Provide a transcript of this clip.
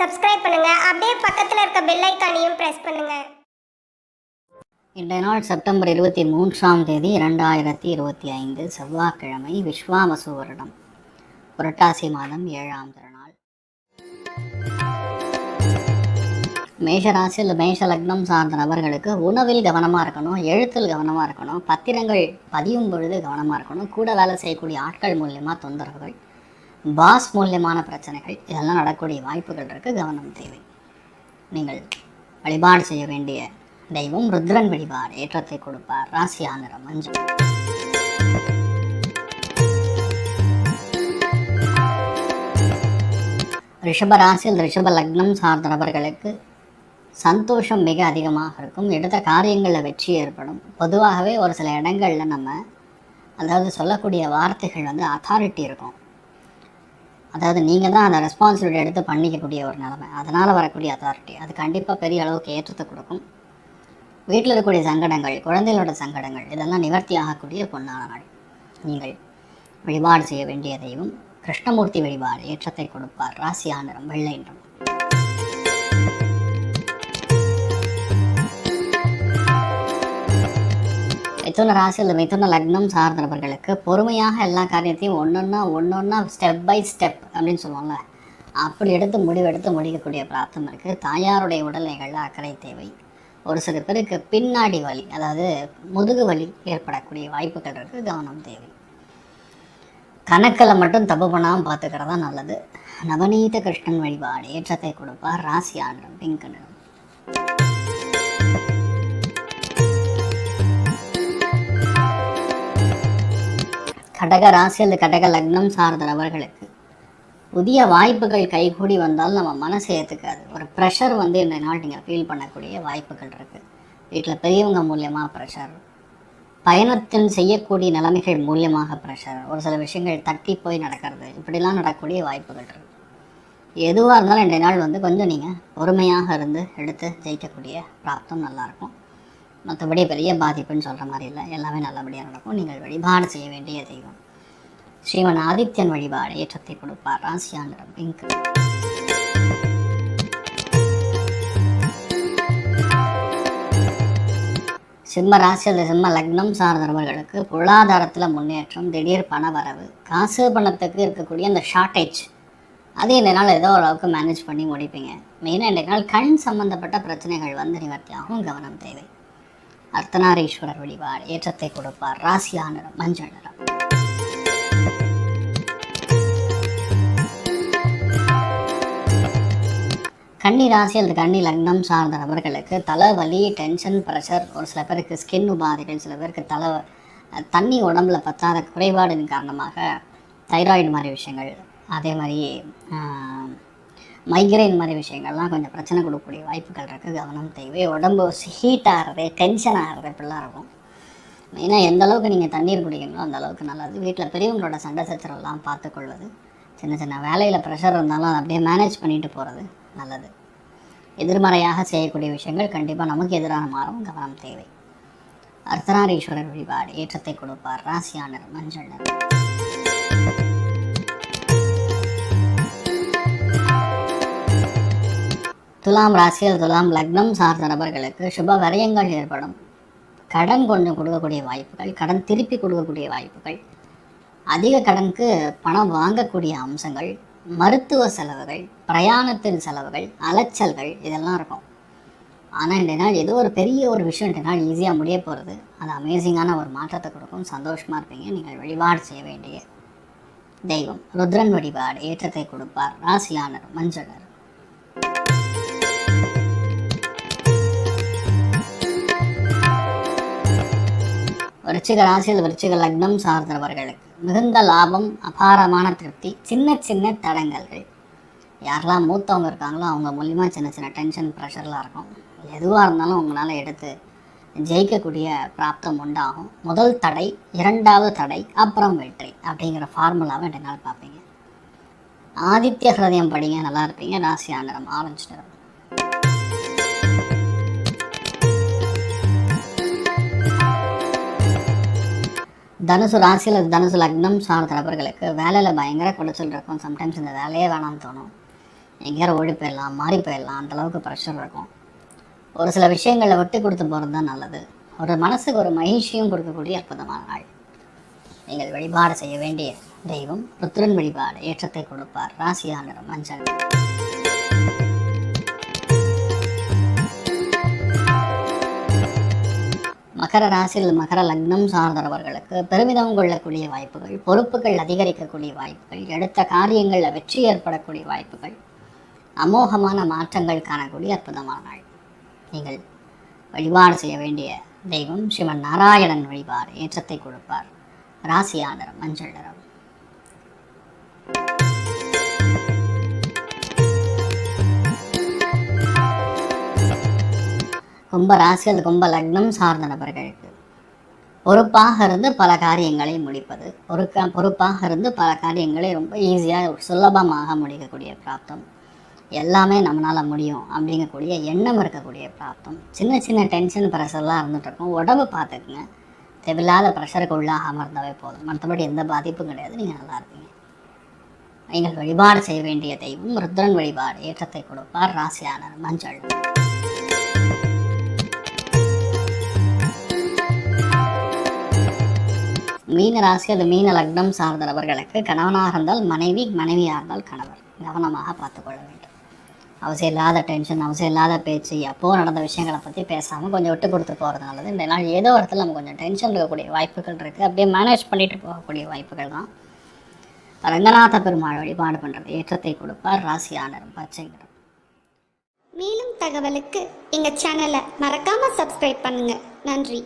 Subscribe பண்ணுங்க. அப்படியே பக்கத்துல இருக்க பெல் ஐகானையும் பிரஸ் பண்ணுங்க. இன்றைய நாள் செப்டம்பர் 23ஆம் தேதி 2025 செவ்வாய்க்கிழமை. விஸ்வாவசு வருடம் புரட்டாசி மாதம் 7ஆம் திருநாள். மேஷராசியில் மேஷ லக்னம் சார்ந்த நபர்களுக்கு உணவில் கவனமாக இருக்கணும், எழுத்தில் கவனமாக இருக்கணும், பத்திரங்கள் பதியும் பொழுது கவனமாக இருக்கணும், கூட வேலை செய்யக்கூடிய ஆட்கள் மூலியமாக தொந்தரவுகள், பாஸ் மூலியமான பிரச்சனைகள் இதெல்லாம் நடக்கக்கூடிய வாய்ப்புகள் இருக்குது. கவனம் தேவை. நீங்கள் வழிபாடு செய்ய வேண்டிய தெய்வம் ருத்ரன் வழிபாடு ஏற்றத்தை கொடுப்பார். ராசியா நிறம் மஞ்சள். ரிஷப ராசியில் ரிஷப லக்னம் சார்ந்த நபர்களுக்கு சந்தோஷம் மிக அதிகமாக இருக்கும். எடுத்த காரியங்களில் வெற்றி ஏற்படும். பொதுவாகவே ஒரு சில இடங்களில் நம்ம சொல்லக்கூடிய வார்த்தைகள் அத்தாரிட்டி இருக்கும். நீங்கள் தான் அந்த ரெஸ்பான்சிபிலிட்டி எடுத்து பண்ணிக்கக்கூடிய ஒரு நிலைமை. அதனால் வரக்கூடிய அத்தாரிட்டி அது கண்டிப்பாக பெரிய அளவுக்கு ஏற்றத்தை கொடுக்கும். வீட்டில் இருக்கக்கூடிய சங்கடங்கள், குழந்தைகளோட சங்கடங்கள் இதெல்லாம் நிவர்த்தி ஆகக்கூடிய பொன்னான நாள். நீங்கள் வழிபாடு செய்ய வேண்டிய தெய்வம் கிருஷ்ணமூர்த்தி வழிபாடு ஏற்றத்தை கொடுப்பார். ராசியா நிறம் வெள்ளை நிறம். மிதுன ராசியில் மிதுன லக்னம் சார்ந்த நபர்களுக்கு பொறுமையாக எல்லா காரியத்தையும் ஒன்றொன்னா ஸ்டெப் பை ஸ்டெப் அப்படின்னு சொல்லுவாங்கள்ல, அப்படி எடுத்து முடிவெடுத்து முடிக்கக்கூடிய பிராப்தம் இருக்குது. தாயாருடைய உடல்நிலைகளில் அக்கறை தேவை. ஒரு சில பேருக்கு பின்னாடி வலி, முதுகு வலி ஏற்படக்கூடிய வாய்ப்புகள் இருக்குது. கவனம் தேவை. கணக்கில் மட்டும் தப்பு பண்ணாமல் பார்த்துக்கிறதா நல்லது. நவநீத கிருஷ்ணன் வழிபாடு ஏற்றத்தை கொடுப்பார். ராசியா நிறம் பிங்க் நிறம். கடக ராசியில் கடக லக்னம் சார்ந்த நபர்களுக்கு புதிய வாய்ப்புகள் கைகூடி வந்தாலும் நம்ம மனசை ஏற்றுக்காது. ஒரு ப்ரெஷர் இந்த நாள் நீங்கள் ஃபீல் பண்ணக்கூடிய வாய்ப்புகள் இருக்குது. வீட்டில் பெரியவங்க மூலியமாக ப்ரெஷர், பயணத்தில் செய்யக்கூடிய நிலைமைகள் மூலியமாக ப்ரெஷர், ஒரு சில விஷயங்கள் தட்டி போய் நடக்கிறது, இப்படிலாம் நடக்கக்கூடிய வாய்ப்புகள் இருக்குது. எதுவாக இருந்தாலும் இன்றைய நாள் கொஞ்சம் நீங்கள் பொறுமையாக இருந்து எடுத்து ஜெயிக்கக்கூடிய பிராப்தம் நல்லாயிருக்கும். மற்றபடி பெரிய பாதிப்புன்னு சொல்கிற மாதிரி இல்லை, எல்லாமே நல்லபடியாக நடக்கும். நீங்கள் வழிபாடு செய்ய வேண்டிய தெய்வம் ஸ்ரீமன் ஆதித்யன் வழிபாடு ஏற்றத்தை கொடுப்பார். ராசியா நிறம் பிங்க். சிம்ம ராசியில் சிம்ம லக்னம் சார்ந்த நபர்களுக்கு பொருளாதாரத்தில் முன்னேற்றம், திடீர் பண வரவு, காசு பணத்துக்கு இருக்கக்கூடிய அந்த ஷார்ட்டேஜ் அது இந்த நாள் ஏதோ ஓரளவுக்கு மேனேஜ் பண்ணி முடிப்பீங்க. மெயினாக இன்றைய நாள் கண் சம்பந்தப்பட்ட பிரச்சனைகள் நிவர்த்தியாகவும். கவனம் தேவை. அர்த்தநாரீஸ்வரர் வழிபாடு ஏற்றத்தை கொடுப்பார். ராசியா நிறம் மஞ்சள் நிறம். கன்னி ராசியில் கன்னி லக்னம் சார்ந்த நபர்களுக்கு தலைவலி, டென்ஷன், ப்ரெஷர், ஒரு சில பேருக்கு ஸ்கின் உபாதைகள், சில பேருக்கு தண்ணி உடம்புல பத்தாத குறைபாடின் காரணமாக தைராய்டு மாதிரி விஷயங்கள், அதே மாதிரி மைக்ரைன் மாதிரி விஷயங்கள்லாம் கொஞ்சம் பிரச்சனை கொடுக்கக்கூடிய வாய்ப்புகள் இருக்குது. கவனம் தேவை. உடம்பு ஹீட் ஆகிறது, டென்ஷன் ஆகிறது இப்படிலாம் இருக்கும். மெயினாக எந்த அளவுக்கு நீங்கள் தண்ணீர் குடிக்கீங்களோ அந்த அளவுக்கு நல்லது. வீட்டில் பெரியவங்களோட சண்டை சச்சரவெல்லாம் பார்த்துக்கொள்வது, சின்ன சின்ன வேலையில் ப்ரெஷர் இருந்தாலும் அதை அப்படியே மேனேஜ் பண்ணிட்டு போகிறது நல்லது. எதிர்மறையாக செய்யக்கூடிய விஷயங்கள் கண்டிப்பாக நமக்கு எதிரான மாறும். கவனம் தேவை. அர்த்தநாரீஸ்வரர் வழிபாடு ஏற்றத்தை கொடுப்பார். ராசியா நிறம் மஞ்சள் நிறம். துலாம் ராசியில் துலாம் லக்னம் சார்ந்த நபர்களுக்கு சுப விரயங்கள் ஏற்படும். கடன் கொஞ்சம் கொடுக்கக்கூடிய வாய்ப்புகள், கடன் திருப்பி கொடுக்கக்கூடிய வாய்ப்புகள், அதிக கடனுக்கு பணம் வாங்கக்கூடிய அம்சங்கள், மருத்துவ செலவுகள், பிரயாணத்தின் செலவுகள், அலைச்சல்கள் இதெல்லாம் இருக்கும். ஆனால் இன்றைய நாள் ஏதோ ஒரு பெரிய ஒரு விஷயம் இன்றைய நாள் ஈஸியாக முடிய போகிறது. அது அமேசிங்கான ஒரு மாற்றத்தை கொடுக்கும். சந்தோஷமாக இருப்பீங்க. நீங்கள் வழிபாடு செய்ய வேண்டிய தெய்வம் ருத்ரன் வழிபாடு ஏற்றத்தை கொடுப்பார். ராசியா நிறம் மஞ்சள் நிறம். விருச்சிக ராசியில் விருச்சிக லக்னம் சார்ந்தவர்களுக்கு மிகுந்த லாபம், அபாரமான திருப்தி, சின்ன சின்ன தடங்கல்கள், யாரெல்லாம் மூத்தவங்க இருக்காங்களோ அவங்க மூலிமா சின்ன சின்ன டென்ஷன் ப்ரெஷர்லாம் இருக்கும். எதுவாக இருந்தாலும் உங்களால் எடுத்து ஜெயிக்கக்கூடிய பிராப்தம் உண்டாகும். முதல் தடை, இரண்டாவது தடை, அப்புறம் வெற்றி அப்படிங்கிற ஃபார்முலாவை ரெண்டு நாள் பார்ப்பீங்க. ஆதித்ய ஹிருதயம் படிங்க, நல்லா இருப்பீங்க. ராசியா நிறம் ஆரஞ்சு நிறம். தனுசு ராசியில் தனுசு லக்னம் சார்ந்த நபர்களுக்கு வேலையில் பயங்கர குடைச்சல் இருக்கும். சம்டைம்ஸ் இந்த வேலையே வேணாம்னு தோணும். எங்கேயாரும் ஓடி போயிடலாம், மாறி போயிடலாம், அந்தளவுக்கு ப்ரெஷர் இருக்கும். ஒரு சில விஷயங்களை விட்டு கொடுத்து போகிறது தான் நல்லது. ஒரு மனசுக்கு ஒரு மகிழ்ச்சியும் கொடுக்கக்கூடிய அற்புதமான நாள். நீங்கள் வழிபாடு செய்ய வேண்டிய தெய்வம் ருத்ரன் வழிபாடு ஏற்றத்தை கொடுப்பார். ராசியா நிறம் மஞ்சள். மகர ராசியில் மகர லக்னம் சார்ந்தவர்களுக்கு பெருமிதம் கொள்ளக்கூடிய வாய்ப்புகள், பொறுப்புகள் அதிகரிக்கக்கூடிய வாய்ப்புகள், எடுத்த காரியங்களில் வெற்றி ஏற்படக்கூடிய வாய்ப்புகள், அமோகமான மாற்றங்கள் காணக்கூடிய அற்புதமான நாள். நீங்கள் வழிபாடு செய்ய வேண்டிய தெய்வம் சிவன் நாராயணன் வழிபாடு ஏற்றத்தை கொடுப்பார். ராசியா நிறம் மஞ்சள் நிறம். கும்ப ராசியில் கும்ப லக்னம் சார்ந்த நபர்களுக்கு பொறுப்பாக இருந்து பல காரியங்களை முடிப்பது, பொறுப்பாக இருந்து பல காரியங்களை ரொம்ப ஈஸியாக சுலபமாக முடிக்கக்கூடிய பிராப்தம், எல்லாமே நம்மளால் முடியும் அப்படிங்கக்கூடிய எண்ணம் இருக்கக்கூடிய பிராப்தம். சின்ன சின்ன டென்ஷன் ப்ரெஷர்லாம் இருந்துகிட்ருக்கும். உடம்பு பார்த்துக்குங்க, தேவையில்லாத ப்ரெஷருக்கு உள்ளாகாமல் இருந்தாவே போதும். மற்றபடி எந்த பாதிப்பும் கிடையாது. நீங்கள் நல்லா இருப்பீங்க. நீங்கள் வழிபாடு செய்ய வேண்டிய தெய்வம் ருத்ரன் வழிபாடு ஏற்றத்தை கொடுப்பார். ராசியான மஞ்சள். மீன ராசி அது மீன லக்னம் சார்ந்த நபர்களுக்கு கணவனாக இருந்தால் மனைவி, மனைவியாக இருந்தால் கணவர் கவனமாக பார்த்துக்கொள்ள வேண்டும். அவசியம் இல்லாத டென்ஷன், அவசியம் இல்லாத பேச்சு, அப்போது நடந்த விஷயங்களை பற்றி பேசாமல் கொஞ்சம் விட்டு கொடுத்து போகிறது நல்லது. இந்த நாள் ஏதோ ஒரு இடத்துல நம்ம கொஞ்சம் டென்ஷன் இருக்கக்கூடிய வாய்ப்புகள் இருக்குது. அப்படியே மேனேஜ் பண்ணிட்டு போகக்கூடிய வாய்ப்புகள் தான். ரங்கநாத பெருமாள் வழிபாடு பண்ணுறது ஏற்றத்தை கொடுப்பார். ராசியா நிறம் பச்சை நிறம். மேலும் தகவலுக்கு எங்கள் சேனலை மறக்காமல் சப்ஸ்கிரைப் பண்ணுங்கள். நன்றி.